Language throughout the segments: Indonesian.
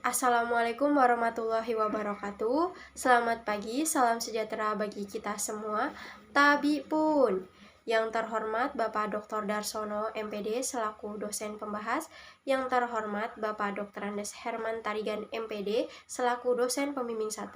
Assalamualaikum warahmatullahi wabarakatuh. Selamat pagi, salam sejahtera bagi kita semua. Tabi pun. Yang terhormat Bapak Dr. Darsono, MPD, selaku dosen pembahas. Yang terhormat Bapak Dr. Andes Herman Tarigan, MPD, selaku dosen pembimbing 1.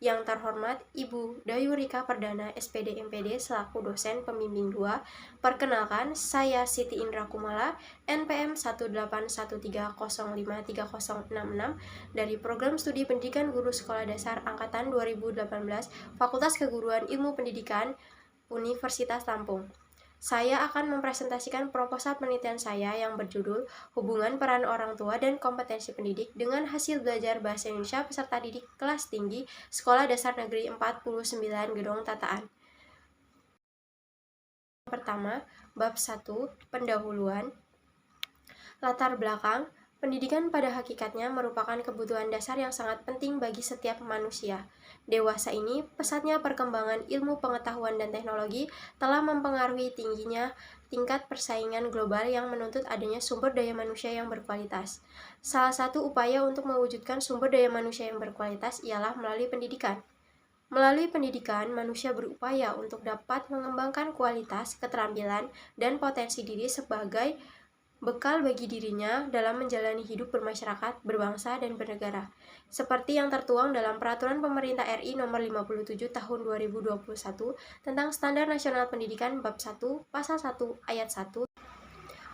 Yang terhormat Ibu Dayu Rika Perdana, SPD, MPD, selaku dosen pembimbing 2. Perkenalkan, saya Siti Indra Kumala, NPM 18130530066 dari Program Studi Pendidikan Guru Sekolah Dasar Angkatan 2018, Fakultas Keguruan Ilmu Pendidikan, Universitas Lampung. Saya akan mempresentasikan proposal penelitian saya yang berjudul Hubungan Peran Orang Tua dan Kompetensi Pendidik dengan hasil belajar Bahasa Indonesia peserta didik kelas tinggi Sekolah Dasar Negeri 49 Gedong Tataan. Pertama, bab 1, pendahuluan. Latar belakang. Pendidikan pada hakikatnya merupakan kebutuhan dasar yang sangat penting bagi setiap manusia. Dewasa ini, pesatnya perkembangan ilmu pengetahuan dan teknologi telah mempengaruhi tingginya tingkat persaingan global yang menuntut adanya sumber daya manusia yang berkualitas. Salah satu upaya untuk mewujudkan sumber daya manusia yang berkualitas ialah melalui pendidikan. Melalui pendidikan, manusia berupaya untuk dapat mengembangkan kualitas, keterampilan, dan potensi diri sebagai bekal bagi dirinya dalam menjalani hidup bermasyarakat, berbangsa, dan bernegara. Seperti yang tertuang dalam Peraturan Pemerintah RI Nomor 57 Tahun 2021 tentang Standar Nasional Pendidikan Bab 1 Pasal 1 Ayat 1.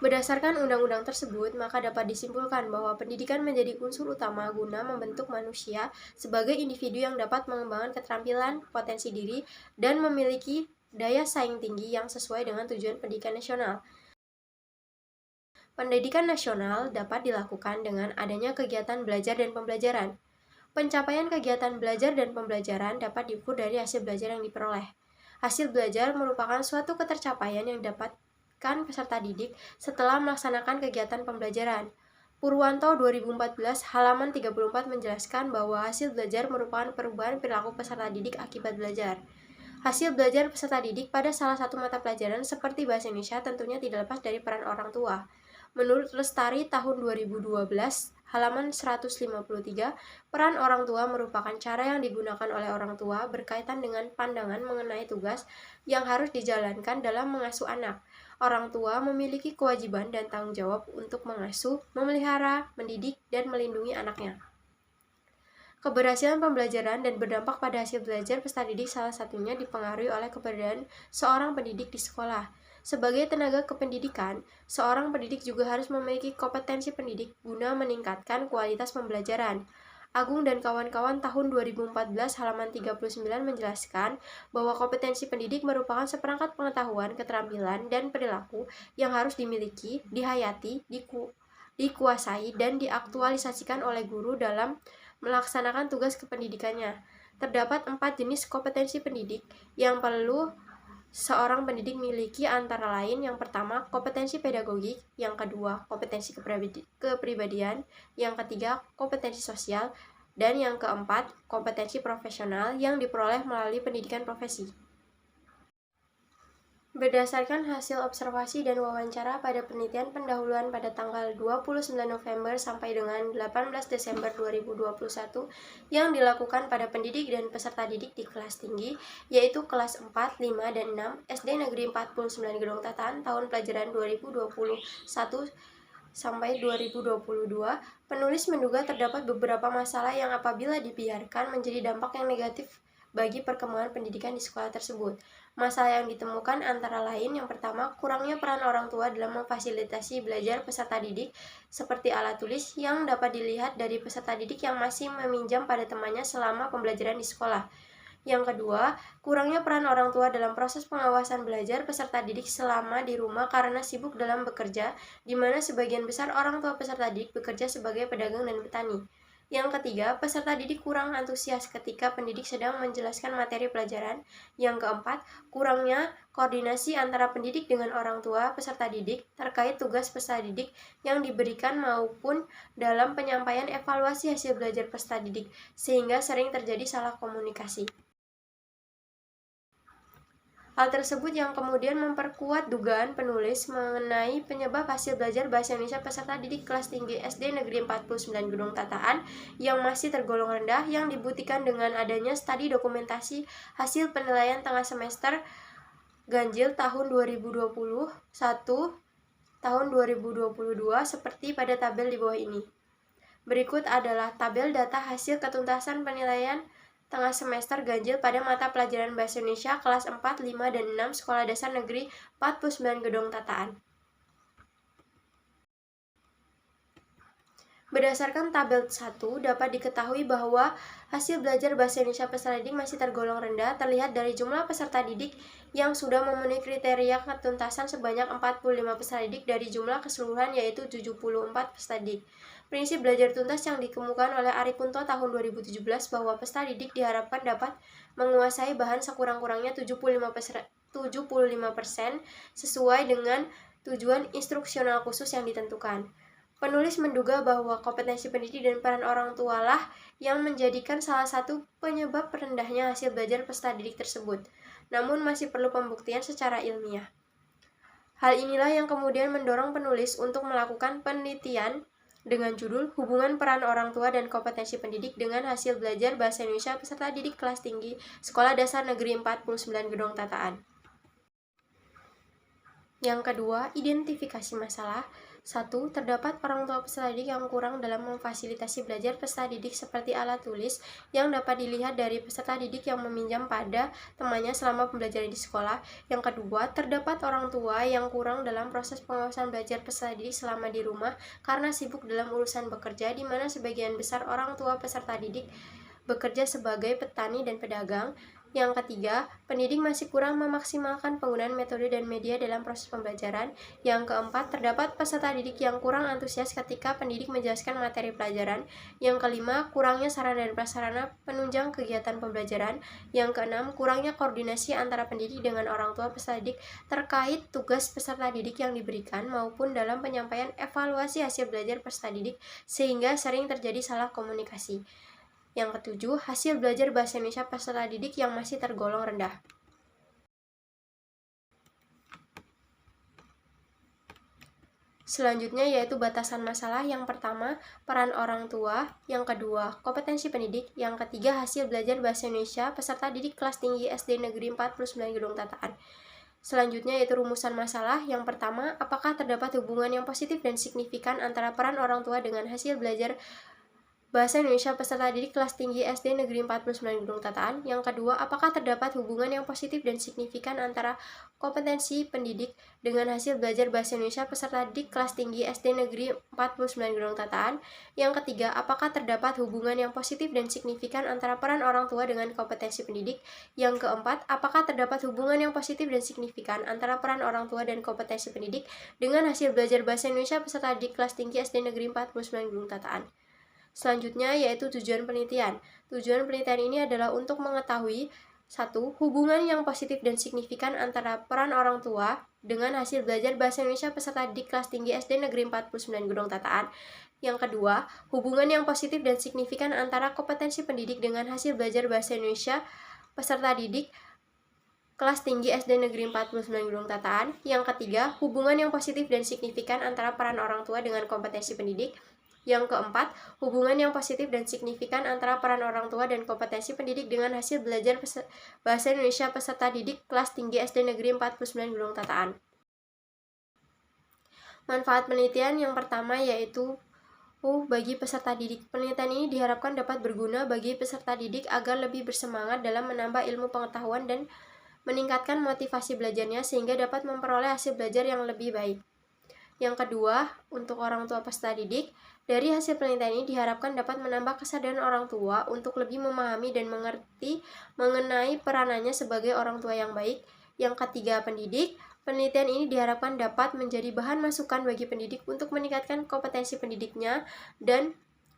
Berdasarkan undang-undang tersebut, maka dapat disimpulkan bahwa pendidikan menjadi unsur utama guna membentuk manusia sebagai individu yang dapat mengembangkan keterampilan, potensi diri, dan memiliki daya saing tinggi yang sesuai dengan tujuan pendidikan nasional. Pendidikan nasional dapat dilakukan dengan adanya kegiatan belajar dan pembelajaran. Pencapaian kegiatan belajar dan pembelajaran dapat diukur dari hasil belajar yang diperoleh. Hasil belajar merupakan suatu ketercapaian yang didapatkan peserta didik setelah melaksanakan kegiatan pembelajaran. Purwanto 2014 halaman 34 menjelaskan bahwa hasil belajar merupakan perubahan perilaku peserta didik akibat belajar. Hasil belajar peserta didik pada salah satu mata pelajaran seperti Bahasa Indonesia tentunya tidak lepas dari peran orang tua. Menurut Lestari tahun 2012, halaman 153, peran orang tua merupakan cara yang digunakan oleh orang tua berkaitan dengan pandangan mengenai tugas yang harus dijalankan dalam mengasuh anak. Orang tua memiliki kewajiban dan tanggung jawab untuk mengasuh, memelihara, mendidik, dan melindungi anaknya. Keberhasilan pembelajaran dan berdampak pada hasil belajar peserta didik salah satunya dipengaruhi oleh keberadaan seorang pendidik di sekolah. Sebagai tenaga kependidikan, seorang pendidik juga harus memiliki kompetensi pendidik guna meningkatkan kualitas pembelajaran. Agung dan kawan-kawan tahun 2014 halaman 39 menjelaskan bahwa kompetensi pendidik merupakan seperangkat pengetahuan, keterampilan, dan perilaku yang harus dimiliki, dihayati, dikuasai, dan diaktualisasikan oleh guru dalam melaksanakan tugas kependidikannya. Terdapat 4 jenis kompetensi pendidik yang perlu seorang pendidik miliki, antara lain yang pertama, kompetensi pedagogik, yang kedua, kompetensi kepribadian, yang ketiga, kompetensi sosial, dan yang keempat, kompetensi profesional yang diperoleh melalui pendidikan profesi. Berdasarkan hasil observasi dan wawancara pada penelitian pendahuluan pada tanggal 29 November sampai dengan 18 Desember 2021 yang dilakukan pada pendidik dan peserta didik di kelas tinggi, yaitu kelas 4, 5, dan 6 SD Negeri 49 Gedong Tataan tahun pelajaran 2021 sampai 2022, penulis menduga terdapat beberapa masalah yang apabila dibiarkan menjadi dampak yang negatif bagi perkembangan pendidikan di sekolah tersebut. Masalah yang ditemukan antara lain yang pertama, kurangnya peran orang tua dalam memfasilitasi belajar peserta didik seperti alat tulis yang dapat dilihat dari peserta didik yang masih meminjam pada temannya selama pembelajaran di sekolah. Yang kedua, kurangnya peran orang tua dalam proses pengawasan belajar peserta didik selama di rumah karena sibuk dalam bekerja, di mana sebagian besar orang tua peserta didik bekerja sebagai pedagang dan petani. Yang ketiga, peserta didik kurang antusias ketika pendidik sedang menjelaskan materi pelajaran. Yang keempat, kurangnya koordinasi antara pendidik dengan orang tua peserta didik terkait tugas peserta didik yang diberikan maupun dalam penyampaian evaluasi hasil belajar peserta didik, sehingga sering terjadi salah komunikasi. Hal tersebut yang kemudian memperkuat dugaan penulis mengenai penyebab hasil belajar bahasa Indonesia peserta didik kelas tinggi SD Negeri 49 Gedung Tataan yang masih tergolong rendah, yang dibuktikan dengan adanya studi dokumentasi hasil penilaian tengah semester ganjil tahun 2021 tahun 2022 seperti pada tabel di bawah ini. Berikut adalah tabel data hasil ketuntasan penilaian tengah semester ganjil pada mata pelajaran Bahasa Indonesia kelas 4, 5, dan 6 Sekolah Dasar Negeri 49 Gedong Tataan. Berdasarkan tabel 1, dapat diketahui bahwa hasil belajar Bahasa Indonesia peserta didik masih tergolong rendah, terlihat dari jumlah peserta didik yang sudah memenuhi kriteria ketuntasan sebanyak 45 peserta didik dari jumlah keseluruhan, yaitu 74 peserta didik. Prinsip belajar tuntas yang dikemukakan oleh Ari Kunto tahun 2017 bahwa peserta didik diharapkan dapat menguasai bahan sekurang-kurangnya 75% sesuai dengan tujuan instruksional khusus yang ditentukan. Penulis menduga bahwa kompetensi pendidik dan peran orang tua lah yang menjadikan salah satu penyebab rendahnya hasil belajar peserta didik tersebut, namun masih perlu pembuktian secara ilmiah. Hal inilah yang kemudian mendorong penulis untuk melakukan penelitian dengan judul Hubungan Peran Orang Tua dan Kompetensi Pendidik dengan Hasil Belajar Bahasa Indonesia Peserta Didik Kelas Tinggi Sekolah Dasar Negeri 49 Gedong Tataan. Yang kedua, identifikasi masalah. 1. Terdapat orang tua peserta didik yang kurang dalam memfasilitasi belajar peserta didik seperti alat tulis yang dapat dilihat dari peserta didik yang meminjam pada temannya selama pembelajaran di sekolah. Yang kedua, terdapat orang tua yang kurang dalam proses pengawasan belajar peserta didik selama di rumah karena sibuk dalam urusan bekerja, di mana sebagian besar orang tua peserta didik bekerja sebagai petani dan pedagang. Yang ketiga, pendidik masih kurang memaksimalkan penggunaan metode dan media dalam proses pembelajaran. Yang keempat, terdapat peserta didik yang kurang antusias ketika pendidik menjelaskan materi pelajaran. Yang kelima, kurangnya sarana dan prasarana penunjang kegiatan pembelajaran. Yang keenam, kurangnya koordinasi antara pendidik dengan orang tua peserta didik terkait tugas peserta didik yang diberikan maupun dalam penyampaian evaluasi hasil belajar peserta didik, sehingga sering terjadi salah komunikasi. Yang ketujuh, hasil belajar Bahasa Indonesia peserta didik yang masih tergolong rendah. Selanjutnya yaitu batasan masalah. Yang pertama, peran orang tua. Yang kedua, kompetensi pendidik. Yang ketiga, hasil belajar Bahasa Indonesia peserta didik kelas tinggi SD Negeri 49 Gedong Tataan. Selanjutnya yaitu rumusan masalah. Yang pertama, apakah terdapat hubungan yang positif dan signifikan antara peran orang tua dengan hasil belajar Bahasa Indonesia peserta didik kelas tinggi SD Negeri 49 Gedong Tataan. Yang kedua, apakah terdapat hubungan yang positif dan signifikan antara kompetensi pendidik dengan hasil belajar Bahasa Indonesia peserta didik kelas tinggi SD Negeri 49 Gedong Tataan. Yang ketiga, apakah terdapat hubungan yang positif dan signifikan antara peran orang tua dengan kompetensi pendidik. Yang keempat, apakah terdapat hubungan yang positif dan signifikan antara peran orang tua dan kompetensi pendidik dengan hasil belajar Bahasa Indonesia peserta didik kelas tinggi SD Negeri 49 Gedong Tataan. Selanjutnya yaitu tujuan penelitian. Tujuan penelitian ini adalah untuk mengetahui 1. Hubungan yang positif dan signifikan antara peran orang tua dengan hasil belajar Bahasa Indonesia peserta didik kelas tinggi SD Negeri 49 Gedong Tataan. Yang kedua, hubungan yang positif dan signifikan antara kompetensi pendidik dengan hasil belajar Bahasa Indonesia peserta didik kelas tinggi SD Negeri 49 Gedong Tataan. Yang ketiga, hubungan yang positif dan signifikan antara peran orang tua dengan kompetensi pendidik. Yang keempat, hubungan yang positif dan signifikan antara peran orang tua dan kompetensi pendidik dengan hasil belajar Bahasa Indonesia peserta didik kelas tinggi SD Negeri 49 Gedong Tataan. Manfaat penelitian yang pertama yaitu bagi peserta didik. Penelitian ini diharapkan dapat berguna bagi peserta didik agar lebih bersemangat dalam menambah ilmu pengetahuan dan meningkatkan motivasi belajarnya sehingga dapat memperoleh hasil belajar yang lebih baik. Yang kedua, untuk orang tua peserta didik, dari hasil penelitian ini diharapkan dapat menambah kesadaran orang tua untuk lebih memahami dan mengerti mengenai peranannya sebagai orang tua yang baik. Yang ketiga, pendidik. Penelitian ini diharapkan dapat menjadi bahan masukan bagi pendidik untuk meningkatkan kompetensi pendidiknya dan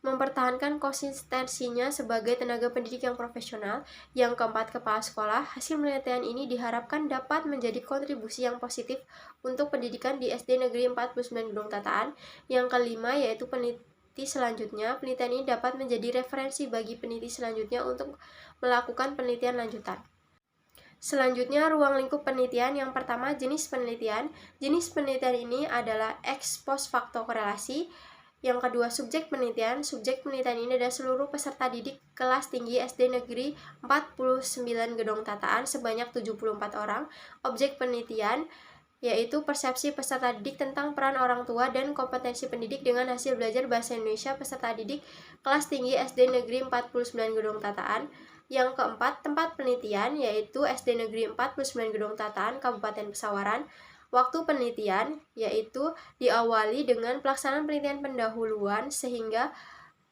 mempertahankan konsistensinya sebagai tenaga pendidik yang profesional. Yang keempat, kepala sekolah. Hasil penelitian ini diharapkan dapat menjadi kontribusi yang positif untuk pendidikan di SD Negeri 49 Gedong Tataan. Yang kelima, yaitu peneliti selanjutnya. Penelitian ini dapat menjadi referensi bagi peneliti selanjutnya untuk melakukan penelitian lanjutan. Selanjutnya, ruang lingkup penelitian. Yang pertama, jenis penelitian. Jenis penelitian ini adalah ex post facto korelasi. Yang kedua, subjek penelitian. Subjek penelitian ini adalah seluruh peserta didik kelas tinggi SD Negeri 49 Gedong Tataan sebanyak 74 orang. Objek penelitian yaitu persepsi peserta didik tentang peran orang tua dan kompetensi pendidik dengan hasil belajar bahasa Indonesia peserta didik kelas tinggi SD Negeri 49 Gedong Tataan. Yang keempat, tempat penelitian, yaitu SD Negeri 49 Gedong Tataan, Kabupaten Pesawaran. Waktu penelitian, yaitu diawali dengan pelaksanaan penelitian pendahuluan, sehingga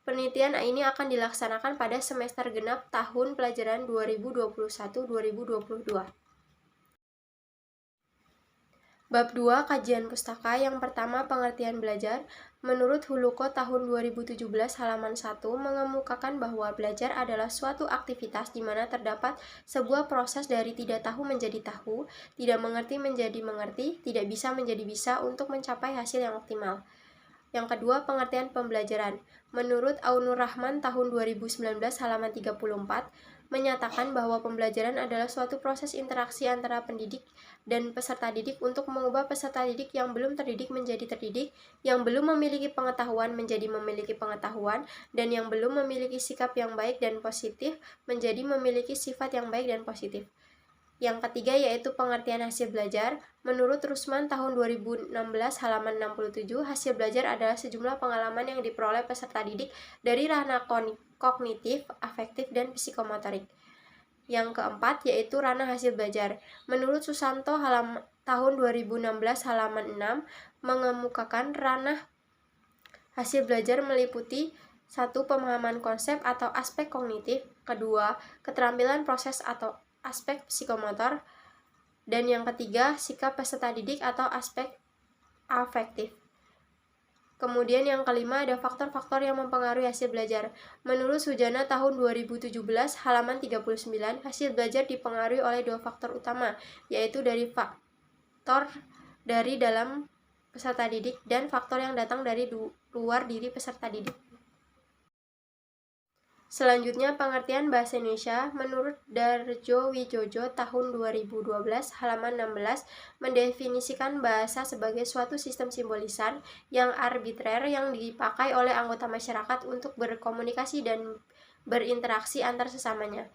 penelitian ini akan dilaksanakan pada semester genap tahun pelajaran 2021-2022. Bab 2, Kajian Pustaka. Yang pertama, pengertian belajar. Menurut Huluko tahun 2017 halaman 1 mengemukakan bahwa belajar adalah suatu aktivitas di mana terdapat sebuah proses dari tidak tahu menjadi tahu, tidak mengerti menjadi mengerti, tidak bisa menjadi bisa untuk mencapai hasil yang optimal. Yang kedua, pengertian pembelajaran. Menurut Aunur Rahman tahun 2019 halaman 34 menyatakan bahwa pembelajaran adalah suatu proses interaksi antara pendidik dan peserta didik untuk mengubah peserta didik yang belum terdidik menjadi terdidik, yang belum memiliki pengetahuan menjadi memiliki pengetahuan, dan yang belum memiliki sikap yang baik dan positif menjadi memiliki sifat yang baik dan positif. Yang ketiga yaitu pengertian hasil belajar. Menurut Rusman tahun 2016 halaman 67, hasil belajar adalah sejumlah pengalaman yang diperoleh peserta didik dari ranah kognitif, afektif, dan psikomotorik. Yang keempat yaitu ranah hasil belajar. Menurut Susanto tahun 2016 halaman 6 mengemukakan ranah hasil belajar meliputi 1. Pemahaman konsep atau aspek kognitif, kedua, keterampilan proses atau aspek psikomotor, dan yang ketiga, sikap peserta didik atau aspek afektif. Kemudian yang kelima ada faktor-faktor yang mempengaruhi hasil belajar. Menurut Sujana tahun 2017 halaman 39, hasil belajar dipengaruhi oleh 2 faktor utama, yaitu dari faktor dari dalam peserta didik dan faktor yang datang dari luar diri peserta didik. Selanjutnya, pengertian bahasa Indonesia. Menurut Darjo Wijojo tahun 2012 halaman 16 mendefinisikan bahasa sebagai suatu sistem simbolisan yang arbitrer yang dipakai oleh anggota masyarakat untuk berkomunikasi dan berinteraksi antar sesamanya,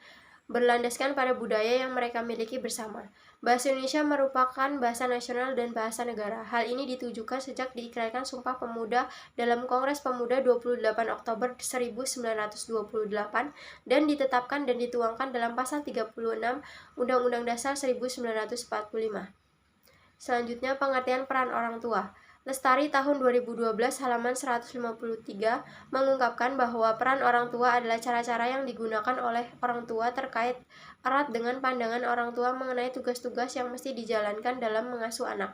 berlandaskan pada budaya yang mereka miliki bersama. Bahasa Indonesia merupakan bahasa nasional dan bahasa negara. Hal ini ditujukan sejak diikrarkan Sumpah Pemuda dalam Kongres Pemuda 28 Oktober 1928 dan ditetapkan dan dituangkan dalam pasal 36 Undang-Undang Dasar 1945. Selanjutnya, pengertian peran orang tua. Lestari tahun 2012 halaman 153 mengungkapkan bahwa peran orang tua adalah cara-cara yang digunakan oleh orang tua terkait erat dengan pandangan orang tua mengenai tugas-tugas yang mesti dijalankan dalam mengasuh anak.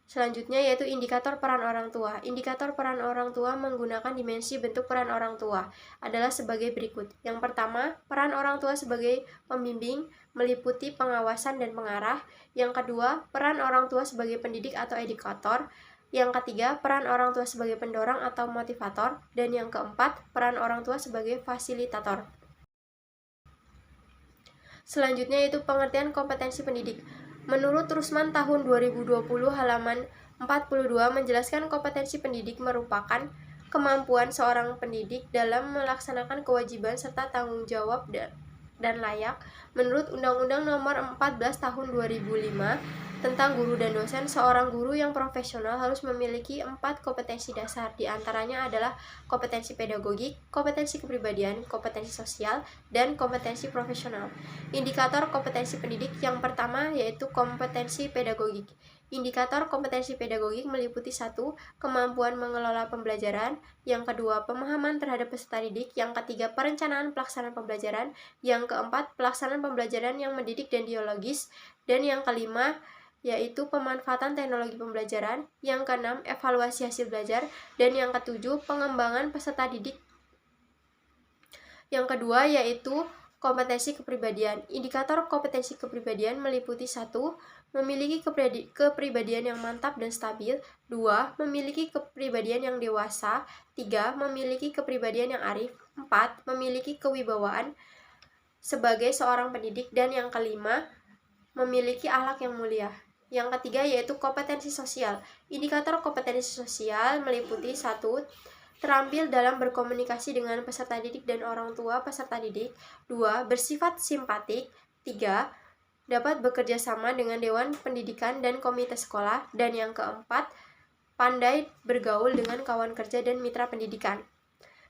Selanjutnya yaitu indikator peran orang tua. Indikator peran orang tua menggunakan dimensi bentuk peran orang tua adalah sebagai berikut. Yang pertama, peran orang tua sebagai pembimbing meliputi pengawasan dan pengarah. Yang kedua, peran orang tua sebagai pendidik atau edukator. Yang ketiga, peran orang tua sebagai pendorong atau motivator. Dan yang keempat, peran orang tua sebagai fasilitator. Selanjutnya yaitu pengertian kompetensi pendidik. Menurut Rusman tahun 2020 halaman 42 menjelaskan kompetensi pendidik merupakan kemampuan seorang pendidik dalam melaksanakan kewajiban serta tanggung jawab dan layak. Menurut Undang-Undang Nomor 14 Tahun 2005 tentang guru dan dosen, seorang guru yang profesional harus memiliki 4 kompetensi dasar. Di antaranya adalah kompetensi pedagogik, kompetensi kepribadian, kompetensi sosial, dan kompetensi profesional. Indikator kompetensi pendidik yang pertama yaitu kompetensi pedagogik. Indikator kompetensi pedagogik meliputi 1. Kemampuan mengelola pembelajaran, yang kedua pemahaman terhadap peserta didik, yang ketiga perencanaan pelaksanaan pembelajaran, yang keempat pelaksanaan pembelajaran yang mendidik dan dialogis, dan yang kelima yaitu pemanfaatan teknologi pembelajaran, yang keenam evaluasi hasil belajar, dan yang ketujuh pengembangan peserta didik. Yang kedua yaitu kompetensi kepribadian. Indikator kompetensi kepribadian meliputi 1. Memiliki kepribadian yang mantap dan stabil. 2. Memiliki kepribadian yang dewasa. 3. Memiliki kepribadian yang arif. 4. Memiliki kewibawaan sebagai seorang pendidik. Dan yang kelima memiliki akhlak yang mulia. Yang ketiga yaitu kompetensi sosial. Indikator kompetensi sosial meliputi 1. Terampil dalam berkomunikasi dengan peserta didik dan orang tua peserta didik. 2. Bersifat simpatik. 3. Dapat bekerja sama dengan Dewan Pendidikan dan Komite Sekolah. Dan yang keempat, pandai bergaul dengan kawan kerja dan mitra pendidikan.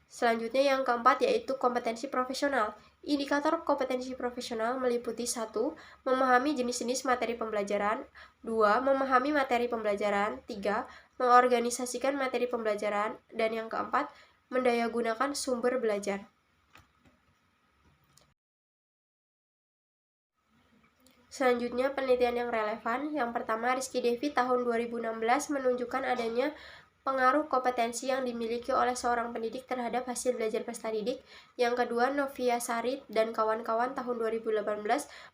Selanjutnya yang keempat yaitu kompetensi profesional. Indikator kompetensi profesional meliputi 1. Memahami jenis-jenis materi pembelajaran. 2. Memahami materi pembelajaran. 3. Mengorganisasikan materi pembelajaran. Dan yang keempat, mendayagunakan sumber belajar. Selanjutnya penelitian yang relevan. Yang pertama, Rizky Devi tahun 2016 menunjukkan adanya pengaruh kompetensi yang dimiliki oleh seorang pendidik terhadap hasil belajar peserta didik. Yang kedua, Novia Sari dan kawan-kawan tahun 2018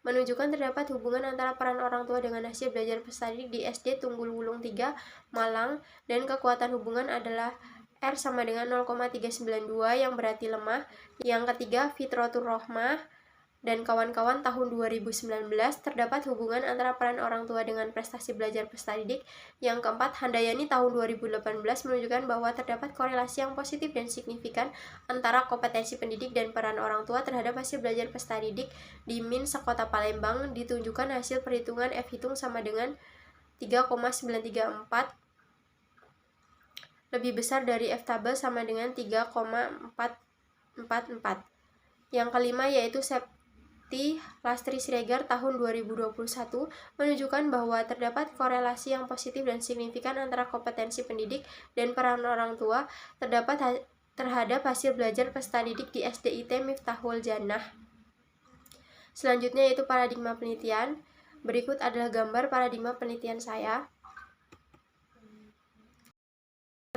menunjukkan terdapat hubungan antara peran orang tua dengan hasil belajar peserta didik di SD Tunggul Wulung 3, Malang, dan kekuatan hubungan adalah R sama dengan 0,392 yang berarti lemah. Yang ketiga, Fitrotur Rohmah dan kawan-kawan tahun 2019 terdapat hubungan antara peran orang tua dengan prestasi belajar peserta didik. Yang keempat, Handayani tahun 2018 menunjukkan bahwa terdapat korelasi yang positif dan signifikan antara kompetensi pendidik dan peran orang tua terhadap hasil belajar peserta didik. Di MIN Sekota Palembang ditunjukkan hasil perhitungan F hitung sama dengan 3,934 lebih besar dari F tabel sama dengan 3,444. Yang kelima yaitu Lastri Siregar tahun 2021 menunjukkan bahwa terdapat korelasi yang positif dan signifikan antara kompetensi pendidik dan peran orang tua terhadap hasil belajar peserta didik di SDIT Miftahul Jannah. Selanjutnya yaitu paradigma penelitian. Berikut adalah gambar paradigma penelitian saya.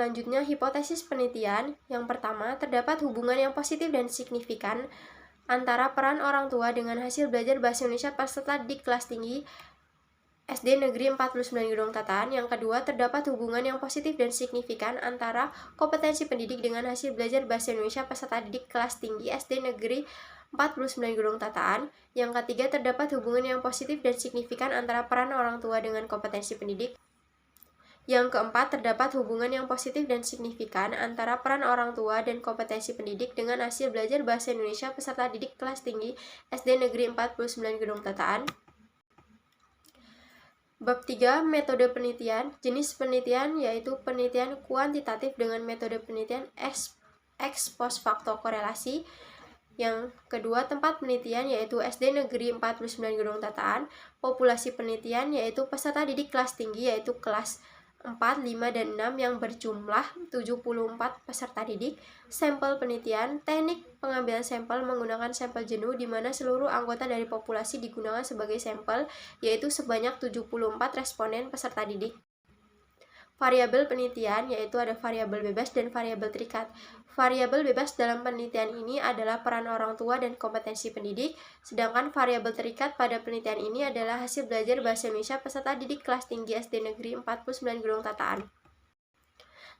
Selanjutnya hipotesis penelitian. Yang pertama, terdapat hubungan yang positif dan signifikan antara peran orang tua dengan hasil belajar bahasa Indonesia peserta didik kelas tinggi SD Negeri 49 Gedong Tataan. Yang kedua, terdapat hubungan yang positif dan signifikan antara kompetensi pendidik dengan hasil belajar bahasa Indonesia peserta didik kelas tinggi SD Negeri 49 Gedong Tataan. Yang ketiga, terdapat hubungan yang positif dan signifikan antara peran orang tua dengan kompetensi pendidik. Yang keempat, terdapat hubungan yang positif dan signifikan antara peran orang tua dan kompetensi pendidik dengan hasil belajar bahasa Indonesia peserta didik kelas tinggi SD Negeri 49 Gedong Tataan. Bab 3, metode penelitian. Jenis penelitian yaitu penelitian kuantitatif dengan metode penelitian ex post facto korelasi. Yang kedua, tempat penelitian yaitu SD Negeri 49 Gedong Tataan. Populasi penelitian yaitu peserta didik kelas tinggi yaitu kelas 4, 5, dan 6 yang berjumlah 74 peserta didik. Sampel penelitian, teknik pengambilan sampel menggunakan sampel jenuh di mana seluruh anggota dari populasi digunakan sebagai sampel, yaitu sebanyak 74 responden peserta didik. Variabel penelitian yaitu ada variabel bebas dan variabel terikat. Variabel bebas dalam penelitian ini adalah peran orang tua dan kompetensi pendidik, sedangkan variabel terikat pada penelitian ini adalah hasil belajar bahasa Indonesia peserta didik kelas tinggi SD Negeri 49 Gedong Tataan.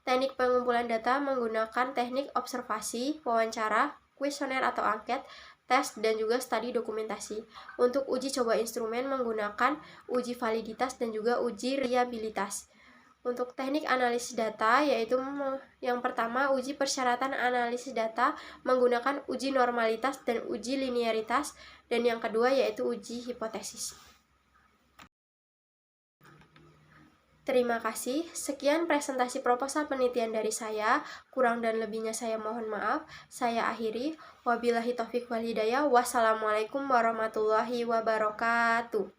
Teknik pengumpulan data menggunakan teknik observasi, wawancara, kuesioner atau angket, tes, dan juga studi dokumentasi. Untuk uji coba instrumen menggunakan uji validitas dan juga uji reliabilitas. Untuk teknik analisis data yaitu yang pertama uji persyaratan analisis data menggunakan uji normalitas dan uji linearitas, dan yang kedua yaitu uji hipotesis. Terima kasih. Sekian presentasi proposal penelitian dari saya. Kurang dan lebihnya saya mohon maaf. Saya akhiri. Wabillahi taufiq wal hidayah. Wassalamualaikum warahmatullahi wabarakatuh.